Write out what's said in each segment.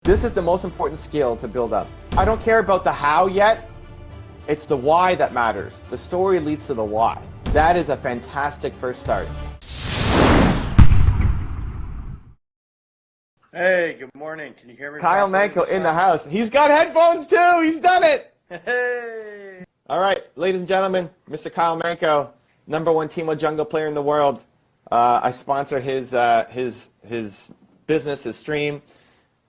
This is the most important skill to build up. I don't care about the how yet. It's the why that matters. The story leads to the why. That is a fantastic first start. Hey, good morning. Can you hear me? Carmichael in the house. He's got headphones too. He's done it. Hey. All right, ladies and gentlemen, Mr. Carmichael, #1 Teemo Jungle player in the world. I sponsor his business, his stream.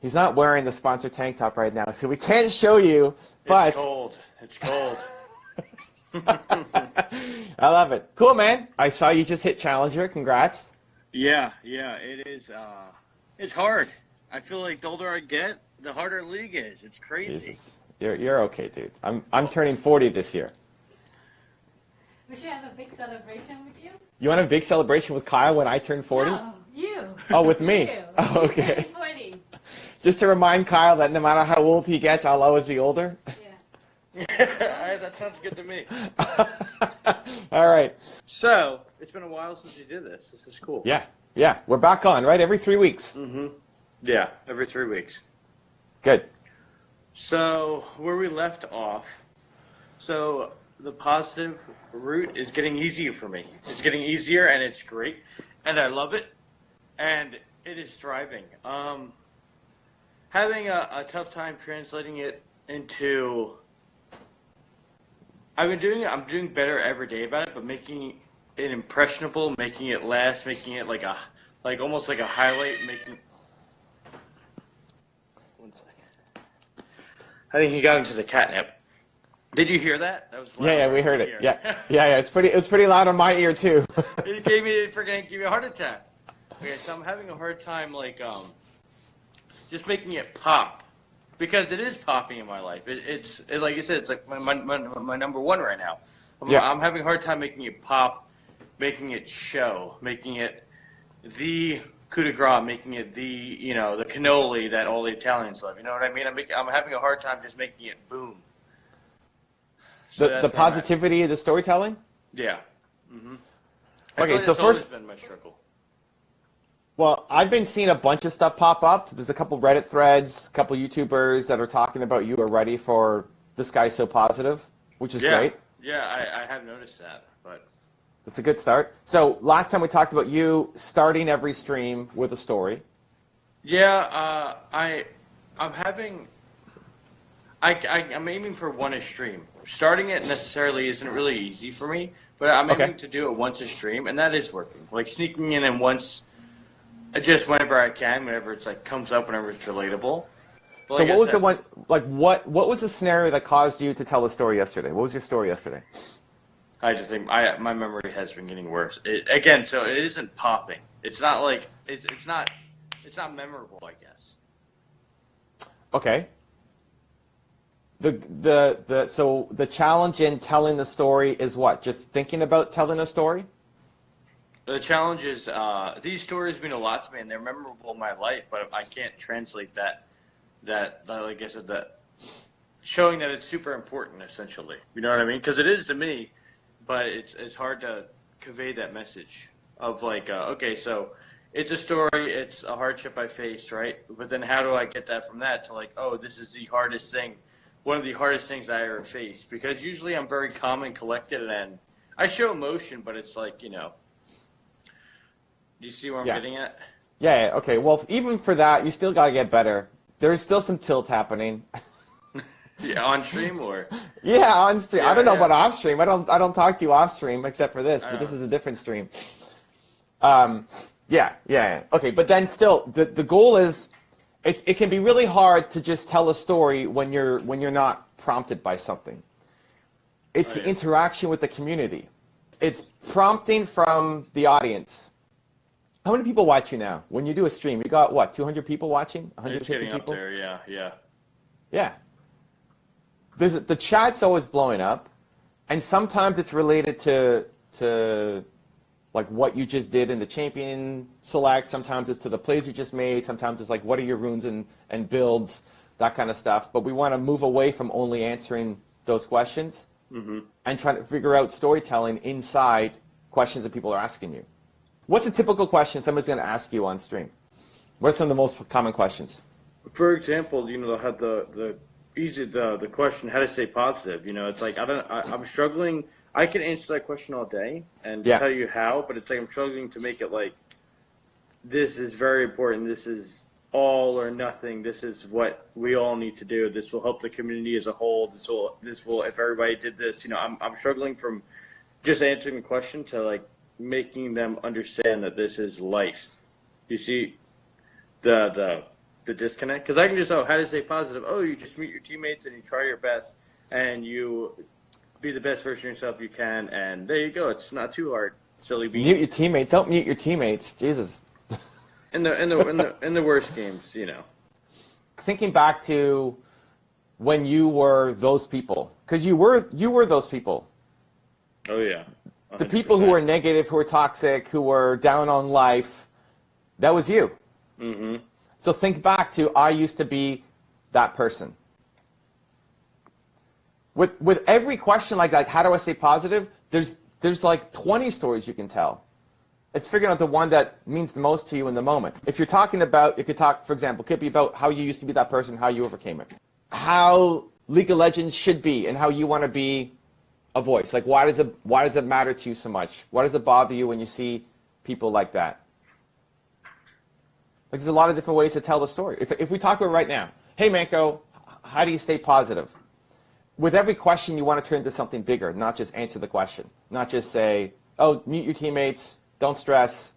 He's not wearing the sponsor tank top right now, so we can't show you. But it's cold. It's cold. I love it. Cool, man. I saw you just hit Challenger. Congrats. Yeah, it is. It's hard. I feel like the older I get, the harder league is. It's crazy. Jesus. You're okay, dude. I'm turning 40 this year. We should have a big celebration with you. You want a big celebration with Kyle when I turn 40? No, you. Oh, with me? You. Oh, okay. 40. Just to remind Kyle that no matter how old he gets, I'll always be older. Yeah. That sounds good to me. All right. So, it's been a while since you did this. This is cool. Yeah. We're back on, right? Every 3 weeks. Mm-hmm. Yeah, every 3 weeks. Good. So, where we left off, so the positive route is getting easier for me. It's getting easier, and it's great, and I love it, and it is thriving. Having a tough time translating it into, I'm doing better every day about it, but making it impressionable, making it last, making it like almost like a highlight, making. One second. I think he got into the catnip. Did you hear that? That was loud. Yeah, we heard it. Yeah. It's pretty loud on my ear too. It gave me a heart attack. Okay, so I'm having a hard time just making it pop, because it is popping in my life. It's like you said, it's like my #1 right now. I'm having a hard time making it pop, making it show, making it the coup de grace, making it the the cannoli that all the Italians love. You know what I mean? I'm having a hard time just making it boom. So the positivity of the storytelling? Yeah. Mm-hmm. Okay, so always first, been my struggle. well, I've been seeing a bunch of stuff pop up. There's a couple Reddit threads, a couple YouTubers that are talking about you are ready for This Guy's So Positive, which is great. Yeah, I have noticed that, but it's a good start. So last time we talked about you starting every stream with a story. Yeah, I'm aiming for one a stream. Starting it necessarily isn't really easy for me, but I'm aiming to do it once a stream, and that is working. Like sneaking in and once, just whenever I can, whenever it's comes up, whenever it's relatable. But so what was the one, what was the scenario that caused you to tell the story yesterday? What was your story yesterday? I just think my memory has been getting worse. Again, so it isn't popping. It's not like it's not memorable, I guess. Okay. So the challenge in telling the story is what? Just thinking about telling a story? The challenge is these stories mean a lot to me, and they're memorable in my life. But I can't translate that like I said, that showing that it's super important, essentially. You know what I mean? Because it is to me, but it's hard to convey that message of okay, so it's a story, it's a hardship I faced, right? But then how do I get that from that to oh, this is the hardest thing. One of the hardest things I ever faced, because usually I'm very calm and collected, and I show emotion, but it's do you see where I'm getting at? Yeah, okay. Well, even for that, you still got to get better. There's still some tilt happening. Yeah, on stream or? Yeah, on stream. Yeah, I don't know about off stream. I don't talk to you off stream except for this, but this is a different stream. Yeah. Okay, but then still, the goal is, it can be really hard to just tell a story when you're not prompted by something. It's the interaction with the community. It's prompting from the audience. How many people watch you now? When you do a stream, you got what, 200 people watching? 150 people? Up there, yeah. Yeah. The chat's always blowing up, and sometimes it's related to what you just did in the champion select. Sometimes it's to the plays you just made. Sometimes it's what are your runes and builds, that kind of stuff. But we want to move away from only answering those questions and try to figure out storytelling inside questions that people are asking you. What's a typical question somebody's going to ask you on stream? What are some of the most common questions? For example, they'll have the question how to stay positive. It's like I'm struggling. I can answer that question all day and Yeah. tell you how, but it's like I'm struggling to make it like this is very important. This is all or nothing. This is what we all need to do. This will help the community as a whole. This will if everybody did this. I'm struggling from just answering the question to like making them understand that this is life. You see the disconnect? Because I can just, how to stay positive. Oh, you just meet your teammates and you try your best and you be the best version of yourself you can, and there you go. It's not too hard. Silly bean. Mute your teammates. Don't mute your teammates. Jesus. In the worst games, Thinking back to when you were those people, because you were those people. Oh yeah. 100%. The people who were negative, who were toxic, who were down on life, that was you. Mm-hmm. So think back to, I used to be that person. With every question like that, how do I stay positive? There's like 20 stories you can tell. It's figuring out the one that means the most to you in the moment. If you're talking about, it could talk, for example, could be about how you used to be that person, how you overcame it. How League of Legends should be and how you want to be a voice. Like, why does it matter to you so much? Why does it bother you when you see people like that? Like, there's a lot of different ways to tell the story. If we talk about right now, hey, Manko, how do you stay positive? With every question, you want to turn into something bigger, not just answer the question. Not just say, oh, mute your teammates, don't stress,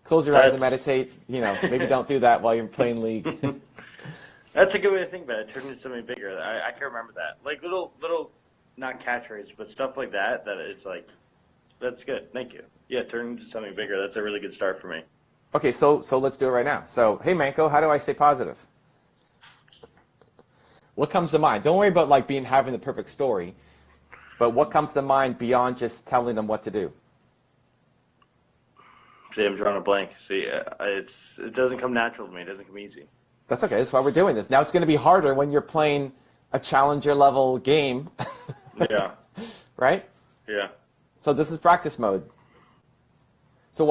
close your eyes and meditate. Maybe don't do that while you're playing League. That's a good way to think about it. Turn into something bigger. I can remember that. Like little, not catchphrases, but stuff like that. That it's like, that's good. Thank you. Yeah, turn into something bigger. That's a really good start for me. Okay, so let's do it right now. So, hey, Manko, how do I stay positive? What comes to mind? Don't worry about like having the perfect story, but what comes to mind beyond just telling them what to do? See, I'm drawing a blank. See, it doesn't come natural to me. It doesn't come easy. That's okay. That's why we're doing this. Now it's going to be harder when you're playing a challenger level game. Yeah. Right? Yeah. So this is practice mode. So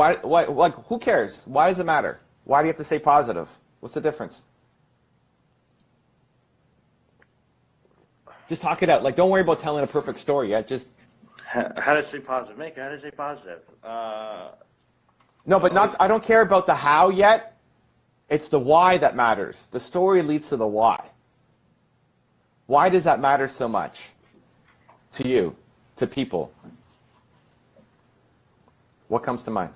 who cares? Why does it matter? Why do you have to stay positive? What's the difference? Just talk it out. Like, don't worry about telling a perfect story yet. Just how to stay positive. Make how to stay positive. No, but I don't care about the how yet. It's the why that matters. The story leads to the why. Why does that matter so much to you, to people? What comes to mind?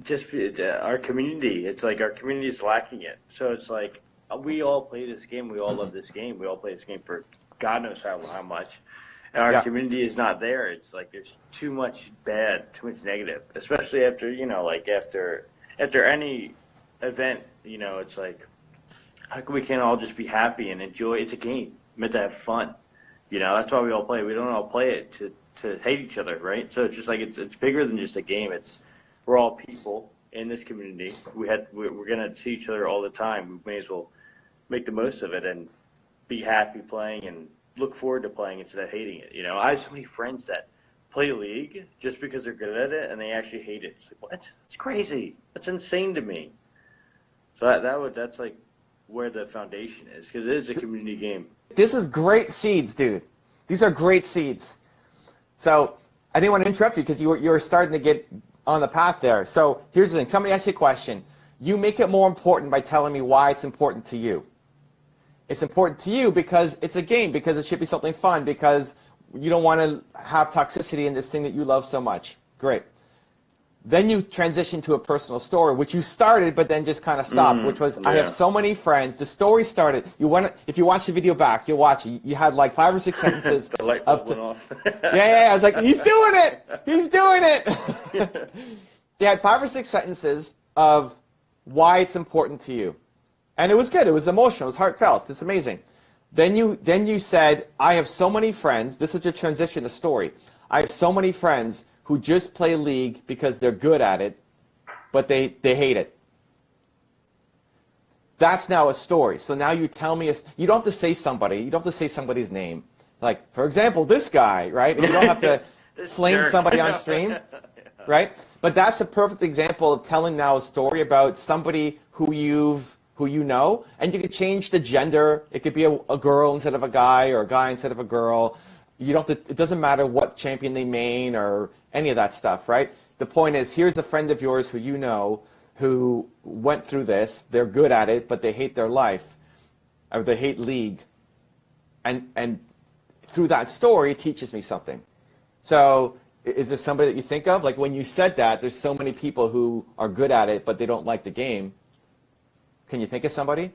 Just our community. It's like our community is lacking it. So it's like we all play this game. We all love this game. We all play this game for God knows how much. And our community is not there. It's like there's too much bad, too much negative, especially after, after any event, it's like, how come we can't all just be happy and enjoy? It's a game, meant to have fun. That's why we all play. We don't all play it to hate each other, right? So it's just like, it's bigger than just a game. We're all people in this community. We're going to see each other all the time. We may as well make the most of it and be happy playing and look forward to playing instead of hating it. I have so many friends that play League just because they're good at it and they actually hate it. It's like, what? It's crazy. That's insane to me. So that's like where the foundation is, because it is a community game. This is great seeds, dude. These are great seeds. So I didn't want to interrupt you because you were starting to get on the path there. So here's the thing. Somebody asked you a question. You make it more important by telling me why it's important to you. It's important to you because it's a game, because it should be something fun, because you don't want to have toxicity in this thing that you love so much. Great. Then you transition to a personal story, which you started but then just kind of stopped, which was, I have so many friends. The story started. If you watch the video back, you'll watch it. You had like 5 or 6 sentences. The light bulb went off. Yeah. I was like, he's doing it. He's doing it. You had 5 or 6 sentences of why it's important to you. And it was good. It was emotional. It was heartfelt. It's amazing. Then you said, I have so many friends. This is your transition to story. I have so many friends who just play League because they're good at it, but they hate it. That's now a story. So now you tell me, you don't have to say somebody. You don't have to say somebody's name. Like, for example, this guy, right? And you don't have to flame somebody on stream, right? But that's a perfect example of telling now a story about somebody who who you know, and you can change the gender. It could be a girl instead of a guy, or a guy instead of a girl. You don't have to, it doesn't matter what champion they main or any of that stuff, right? The point is, here's a friend of yours who you know who went through this. They're good at it, but they hate their life, or they hate League. And through that story, it teaches me something. So is there somebody that you think of? Like when you said that, there's so many people who are good at it, but they don't like the game. Can you think of somebody?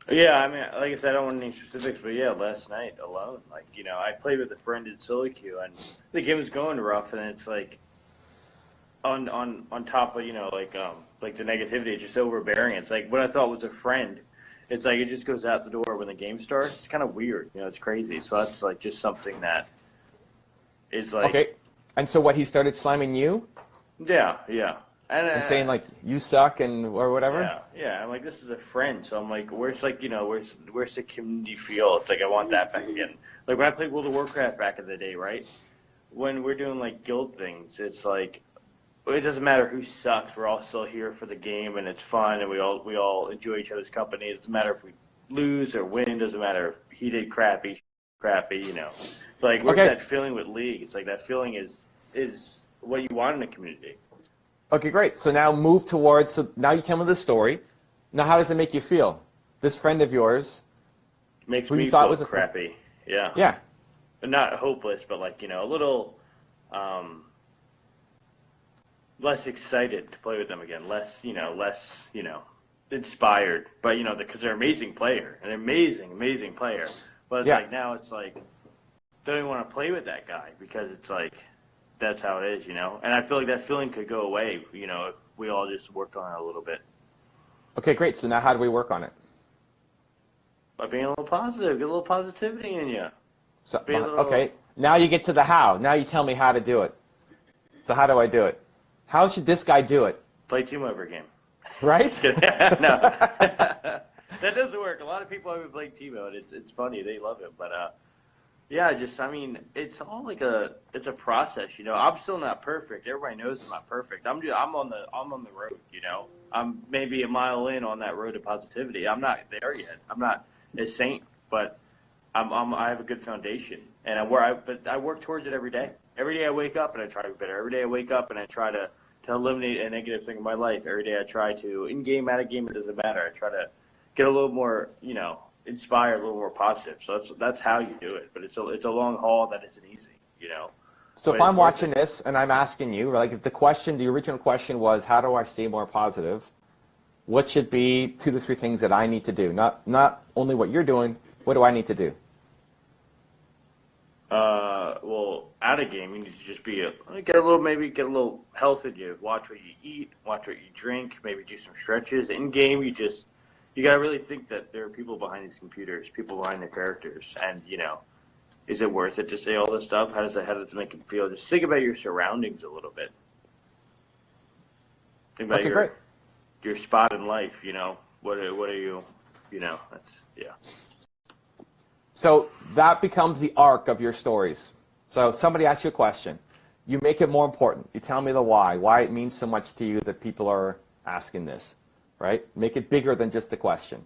Yeah, I mean, like I said, I don't want any specifics, but yeah, last night alone, like, you know, I played with a friend in Solo Queue, and the game was going rough, and it's like, on top of, you know, like the negativity, it's just overbearing. It's like what I thought was a friend. It's like it just goes out the door when the game starts. It's kind of weird, you know. It's crazy. So that's like just something that is like Okay. And so what, he started slamming you yeah, and saying like you suck and or whatever? yeah. I'm like, this is a friend, so I'm like, where's like, you know, where's the community feel? It's like I want that back again. Like when I played World of Warcraft back in the day, right? When we're doing like guild things, it's like it doesn't matter who sucks. We're all still here for the game, and it's fun, and we all enjoy each other's company. It doesn't matter if we lose or win. It doesn't matter if he did crappy, you know. It's like where's that feeling with League? It's like that feeling is what you want in a community. Okay, great. So now move towards, so now you tell me the story. Now how does it make you feel? This friend of yours, Makes who me you thought feel was crappy. Yeah. Yeah. Not hopeless, but like, you know, a little less excited to play with them again. Less inspired. But, you know, because they're an amazing player. Amazing player. But it's like now it's like, don't even want to play with that guy because it's like, that's how it is, you know? And I feel like that feeling could go away, you know, if we all just worked on it a little bit. Okay, great. So now how do we work on it? By being a little positive, get a little positivity in you. So, okay, now you get to the how. Now you tell me how to do it. So how do I do it? How should this guy do it? Play team over game. Right? No. That doesn't work. A lot of people have played team mode. It's funny. They love it. But, yeah, I mean, it's all like it's a process, you know. I'm still not perfect. Everybody knows I'm not perfect. I'm on the road, you know. I'm maybe a mile in on that road to positivity. I'm not there yet. I'm not a saint, but I have a good foundation, and I work towards it every day. Every day I wake up and I try to be better. Every day I wake up and I try to eliminate a negative thing in my life. Every day I try to, in game, out of game, it doesn't matter. I try to get a little more, you know, inspired, a little more positive. So that's how you do it. But it's a long haul that isn't easy, you know. So if I'm watching this and I'm asking you, like if the original question was, how do I stay more positive? What should be 2 to 3 things that I need to do? Not only what you're doing, what do I need to do? Well, out of game, you need to just get a little health in you. Watch what you eat, watch what you drink, maybe do some stretches. In game, you gotta really think that there are people behind these computers, people behind the characters, and you know, is it worth it to say all this stuff? How does it make it feel? Just think about your surroundings a little bit. Think about your spot in life. You know, what are you? You know, yeah. So that becomes the arc of your stories. So somebody asks you a question. You make it more important. You tell me the why it means so much to you that people are asking this, right? Make it bigger than just a question.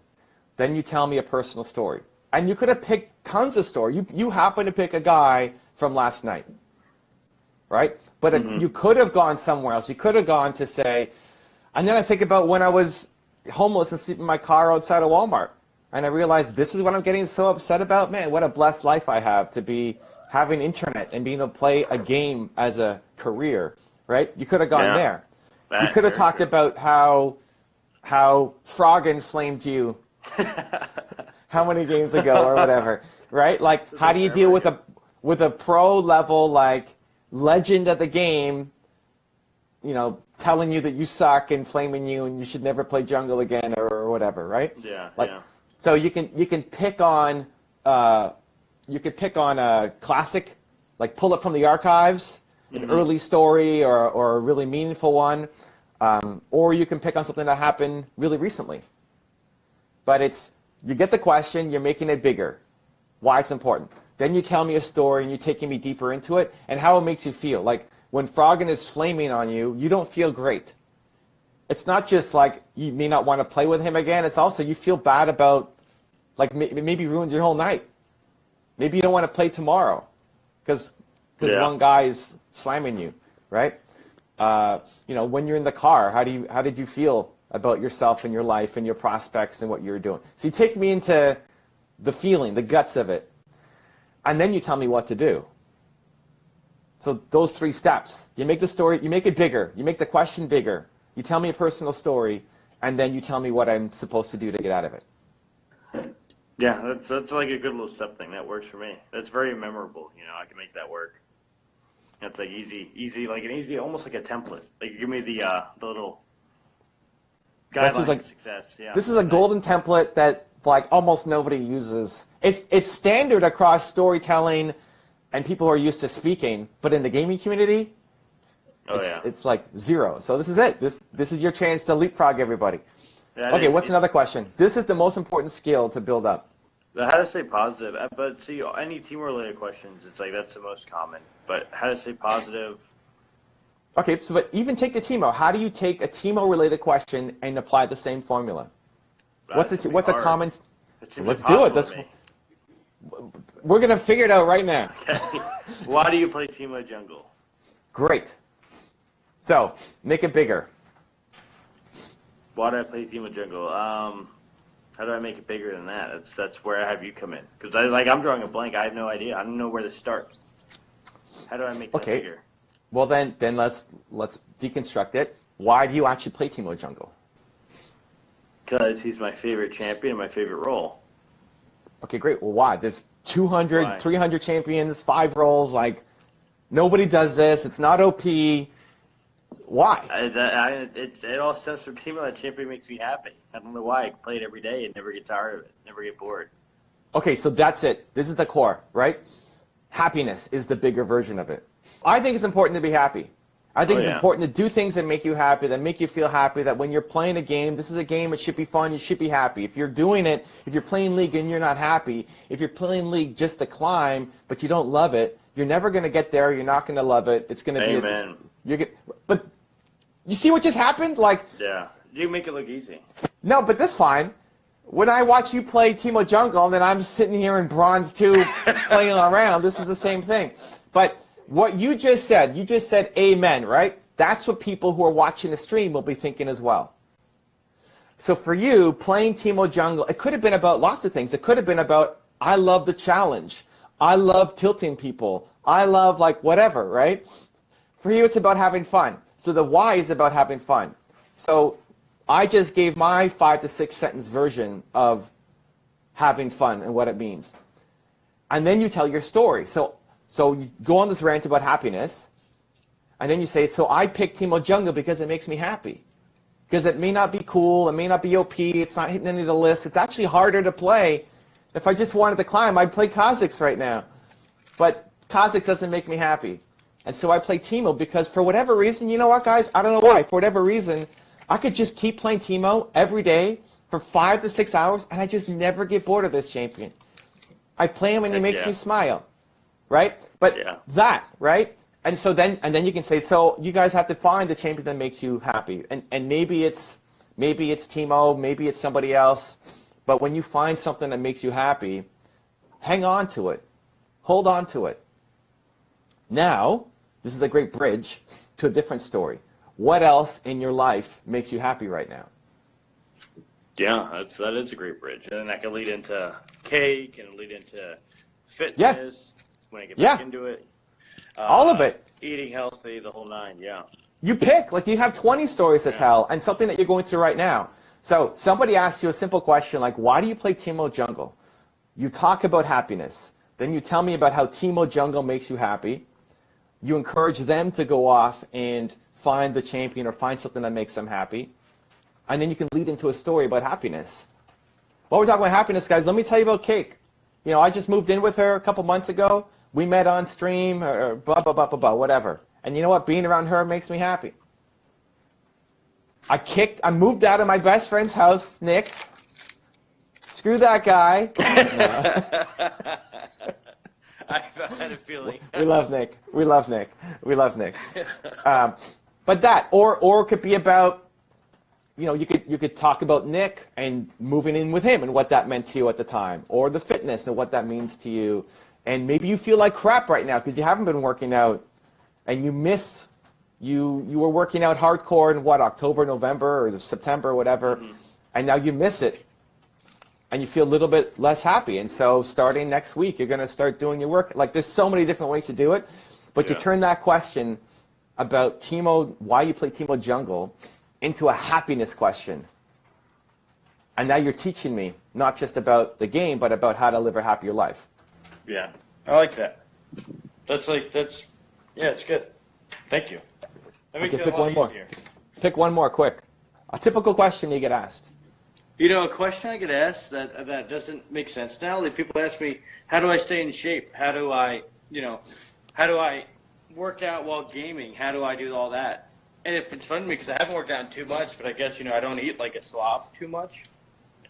Then you tell me a personal story. And you could have picked tons of stories. You happen to pick a guy from last night, right? But you could have gone somewhere else. You could have gone to say, and then I think about when I was homeless and sleeping in my car outside of Walmart. And I realized this is what I'm getting so upset about. Man, what a blessed life I have to be having internet and being able to play a game as a career, right? You could have gone there. You could have talked about how Froggen flamed you how many games ago or whatever, right? Like, how do you deal with a pro level, like, legend of the game, you know, telling you that you suck and flaming you and you should never play jungle again or whatever, right? Yeah, like, yeah. So you can pick on a classic, like pull it from the archives, an early story or a really meaningful one, or you can pick on something that happened really recently. But you get the question, you're making it bigger, why it's important. Then you tell me a story and you're taking me deeper into it and how it makes you feel. Like when Froggen is flaming on you, you don't feel great. it's not just like you may not want to play with him again. It's also you feel bad about, like, maybe ruins your whole night. Maybe you don't want to play tomorrow because one guy is slamming you, right? When you're in the car, how did you feel about yourself and your life and your prospects and what you're doing? So you take me into the feeling, the guts of it, and then you tell me what to do. So those 3 steps. You make the story, you make it bigger, you make the question bigger, you tell me a personal story, and then you tell me what I'm supposed to do to get out of it. Yeah, that's like a good little step thing. That works for me. That's very memorable. I can make that work. That's like easy, like an easy, almost like a template. Like you give me the little guidelines of success. Yeah. This is a golden template that like almost nobody uses. It's standard across storytelling and people who are used to speaking, but in the gaming community, it's like 0. So this is it. This is your chance to leapfrog everybody. Yeah, okay, what's another question? This is the most important skill to build up. How to stay positive. But see, any team-related questions, it's like that's the most common. But how to stay positive. Okay, so but even take the Timo. How do you take a Timo-related question and apply the same formula? What's a common? Let's do it. We're gonna figure it out right now. Okay. Why do you play Timo Jungle? Great. So make it bigger. Why do I play Timo Jungle? How do I make it bigger than that? That's where I have you come in. Because I'm drawing a blank. I have no idea. I don't know where to start. How do I make that bigger? Well, then let's deconstruct it. Why do you actually play Timo Jungle? Because he's my favorite champion and my favorite role. Okay, great. Well, why? There's 200, 300 champions, 5 roles. Like, nobody does this. It's not OP. Why? It all stems from Timo. That champion makes me happy. I don't know why. I play it every day and never get tired of it. Never get bored. Okay, so that's it. This is the core, right? Happiness is the bigger version of it. I think it's important to be happy. I think it's important to do things that make you happy, that make you feel happy, that when you're playing a game, this is a game, it should be fun, you should be happy. If you're doing it, if you're playing League and you're not happy, if you're playing League just to climb, but you don't love it, you're never going to get there, you're not going to love it, it's going to be... But you see what just happened? Yeah, you make it look easy. No, but that's fine. When I watch you play Timo Jungle, and then I'm sitting here in Bronze 2 playing around, this is the same thing. But... what you just said amen, right? That's what people who are watching the stream will be thinking as well. So for you, playing Timo Jungle, it could have been about lots of things. It could have been about, I love the challenge. I love tilting people. I love whatever, right? For you, it's about having fun. So the why is about having fun. So I just gave my 5 to 6 sentence version of having fun and what it means. And then you tell your story. So you go on this rant about happiness, and then you say, so I picked Timo Jungle because it makes me happy. Because it may not be cool, it may not be OP, it's not hitting any of the lists, it's actually harder to play. If I just wanted to climb, I'd play Kha'Zix right now. But Kha'Zix doesn't make me happy. And so I play Timo because for whatever reason, you know what guys, I don't know why, for whatever reason, I could just keep playing Timo every day for 5 to 6 hours, and I just never get bored of this champion. I play him and he makes me smile. Right? But that, right? And so then you can say, so you guys have to find the champion that makes you happy. And maybe it's Timo, maybe it's somebody else. But when you find something that makes you happy, hang on to it. Hold on to it. Now, this is a great bridge to a different story. What else in your life makes you happy right now? Yeah, that is a great bridge. And then that can lead into cake and lead into fitness. When I get back into it. All of it. Eating healthy, the whole 9, You pick, you have 20 stories to tell and something that you're going through right now. So somebody asks you a simple question like, why do you play Timo Jungle? You talk about happiness. Then you tell me about how Timo Jungle makes you happy. You encourage them to go off and find the champion or find something that makes them happy. And then you can lead into a story about happiness. While we're talking about happiness, guys, let me tell you about Cake. I just moved in with her a couple months ago. We met on stream, or blah, blah, blah, blah, blah, whatever. And you know what? Being around her makes me happy. I moved out of my best friend's house, Nick. Screw that guy. I had a feeling. We love Nick. We love Nick. We love Nick. But that, or it could be about you could talk about Nick and moving in with him and what that meant to you at the time, or the fitness and what that means to you. And maybe you feel like crap right now because you haven't been working out, and you were working out hardcore in October, November, or September, or whatever, and now you miss it, and you feel a little bit less happy. And so starting next week, you're going to start doing your work. Like, there's so many different ways to do it, but you turn that question about Teemo, why you play Teemo Jungle, into a happiness question. And now you're teaching me not just about the game, but about how to live a happier life. Yeah, I like that. It's good. Thank you. That makes it a lot easier. Pick one more, quick. A typical question you get asked. A question I get asked that doesn't make sense now. Like, people ask me, how do I stay in shape? How do I work out while gaming? How do I do all that? And it's funny to me because I haven't worked out too much, but I guess, I don't eat like a slob too much.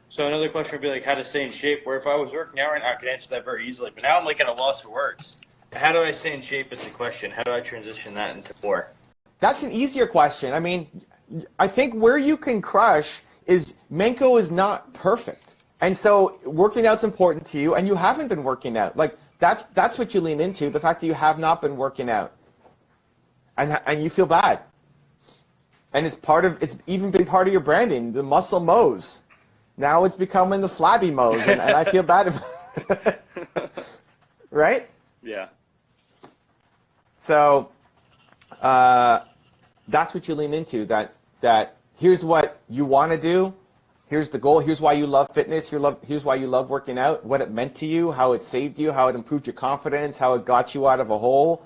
So another question would be like how to stay in shape, where if I was working out right now, I could answer that very easily. But now I'm like at a loss for words. How do I stay in shape is the question. How do I transition that into more? That's an easier question. I mean, I think where you can crush is Menko is not perfect. And so working out's important to you, and you haven't been working out. Like, that's what you lean into, the fact that you have not been working out. And you feel bad. And it's even been part of your branding, the muscle Moes. Now it's becoming the flabby Moes, and I feel bad about it. Right? Yeah. So that's what you lean into, that here's what you want to do, here's the goal, here's why you love fitness, here's why you love working out, what it meant to you, how it saved you, how it improved your confidence, how it got you out of a hole,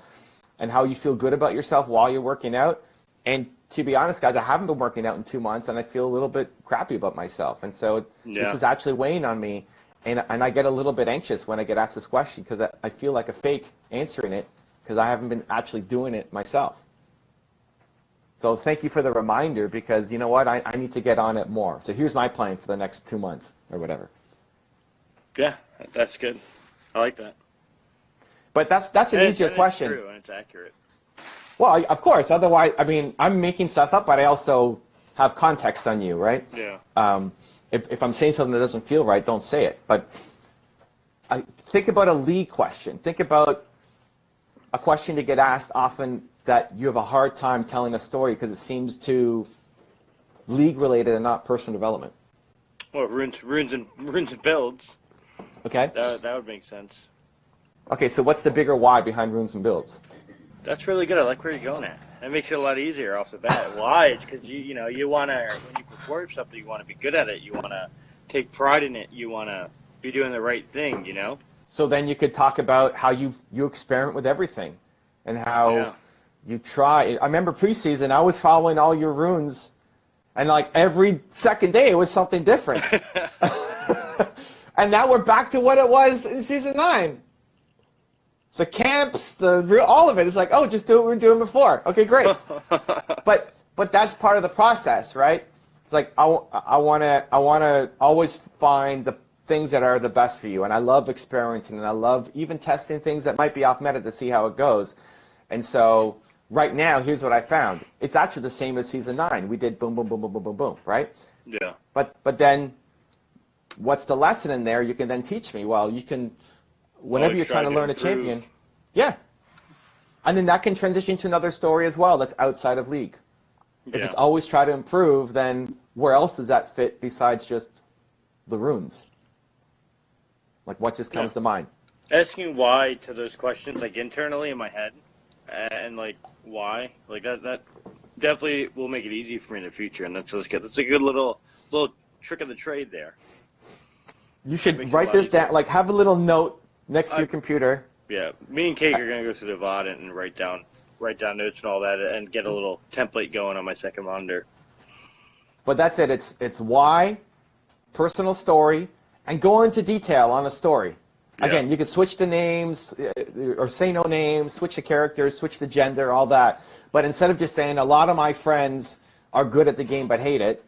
and how you feel good about yourself while you're working out. And to be honest, guys, I haven't been working out in 2 months, and I feel a little bit crappy about myself. And so this is actually weighing on me, and I get a little bit anxious when I get asked this question because I feel like a fake answering it because I haven't been actually doing it myself. So thank you for the reminder, because you know what? I need to get on it more. So here's my plan for the next 2 months or whatever. Yeah, that's good. I like that. But that's an easier question. It's true, and it's accurate. Well, of course. Otherwise, I mean, I'm making stuff up, but I also have context on you, right? Yeah. If I'm saying something that doesn't feel right, don't say it. But think about a league question. Think about a question to get asked often that you have a hard time telling a story because it seems too league related and not personal development. Well, runes and builds. Okay. That would make sense. Okay, so what's the bigger why behind runes and builds? That's really good. I like where you're going at. That makes it a lot easier off the bat. Why? It's because you want to, when you perform something, you want to be good at it. You want to take pride in it. You want to be doing the right thing, So then you could talk about how you experiment with everything and how you try. I remember preseason, I was following all your runes, and like every second day it was something different. And now we're back to what it was in season 9. The camps, all of it. It's like, oh, just do what we were doing before. Okay, great. But that's part of the process, right? It's like I want to always find the things that are the best for you, and I love experimenting, and I love even testing things that might be off meta to see how it goes. And so right now, here's what I found. It's actually the same as season 9. We did boom, boom, boom, boom, boom, boom, boom, right? Yeah. But then, what's the lesson in there? You can then teach me. Well, you can. Whenever you're trying to learn a champion, yeah. And then that can transition to another story as well that's outside of League. If it's always try to improve, then where else does that fit besides just the runes? Like, what just comes to mind? Asking why to those questions, like internally in my head, and like why, like that definitely will make it easy for me in the future, and that's good. That's a good little trick of the trade there. You should write this down, like have a little note next to your computer. Yeah, me and Kate are gonna go through the VOD and write down notes and all that, and get a little template going on my second monitor. But that's it. It's why, personal story, and go into detail on a story. Yeah. Again, you could switch the names or say no names, switch the characters, switch the gender, all that. But instead of just saying a lot of my friends are good at the game but hate it,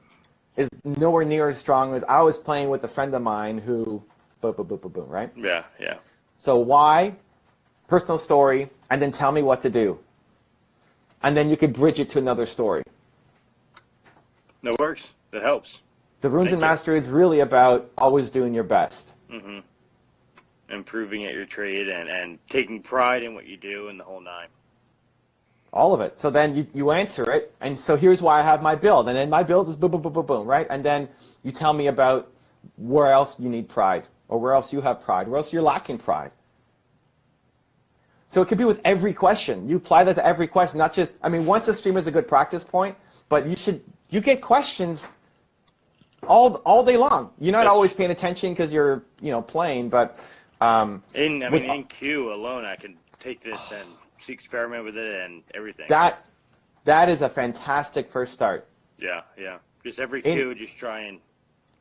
is nowhere near as strong as I was playing with a friend of mine who boom, boom, boom, boom, boom, right? Yeah, yeah. So why, personal story, and then tell me what to do. And then you could bridge it to another story. That works. That helps. The Runes Thank and you. Mastery is really about always doing your best. Mm-hmm. Improving at your trade and taking pride in what you do and the whole nine. All of it. So then you answer it, and so here's why I have my build, and then my build is boom, boom, boom, boom, boom, right? And then you tell me about where else you need pride, or where else you have pride, where else you're lacking pride. So it could be with every question. You apply that to every question, not just, I mean, once a streamer is a good practice point, but you get questions all day long. You're not always paying attention because you're, playing, but in Q alone, I can take this and experiment with it and everything. That is a fantastic first start. Yeah. Just every Q, just try and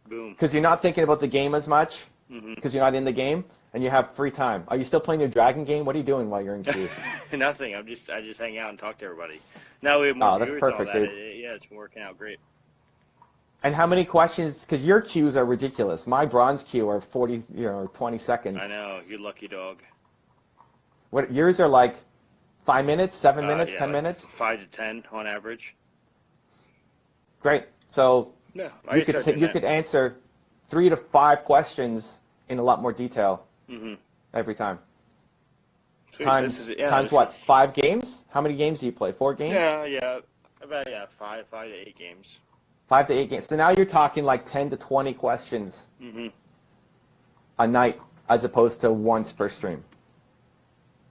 boom. Because you're not thinking about the game as much, because you're not in the game, and you have free time. Are you still playing your dragon game? What are you doing while you're in queue? Nothing. I just hang out and talk to everybody. Now we have more that's viewers and all perfect, that. dude. Yeah, it's been working out great. And how many questions? Because your queues are ridiculous. My bronze queue are 40, 20 seconds. I know. You lucky dog. What yours are like? 5 minutes, 7 minutes, 10 like minutes? 5 to 10 on average. Great. So Yeah, you could answer 3 to 5 questions in a lot more detail every time. Sweet. Times what? 5 games? How many games do you play? 4 games? Yeah. About 5 to 8 games. 5 to 8 games. So now you're talking like 10 to 20 questions a night, as opposed to once per stream.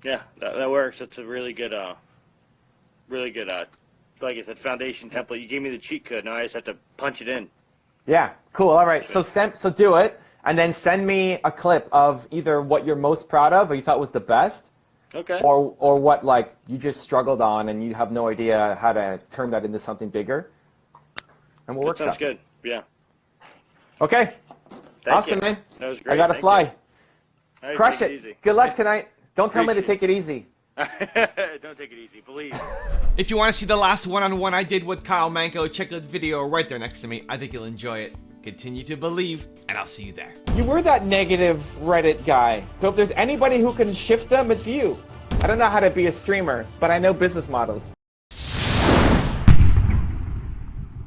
Yeah, that works. That's a really good, like I said, foundation template. You gave me the cheat code. Now I just have to punch it in. Yeah, cool. All right. So do it, and then send me a clip of either what you're most proud of or you thought was the best, Okay. or what like you just struggled on and you have no idea how to turn that into something bigger, and we'll work That sounds good. Yeah. Okay. Thank Awesome, you. man. That was great. I gotta Thank fly. you. All right, Crush take it. easy. Good luck tonight. Don't tell me to Appreciate take it easy. Don't take it easy. Believe. If you want to see the last one-on-one I did with Carmichael, check out the video right there next to me. I think you'll enjoy it. Continue to believe, and I'll see you there. You were that negative Reddit guy. So if there's anybody who can shift them, it's you. I don't know how to be a streamer, but I know business models.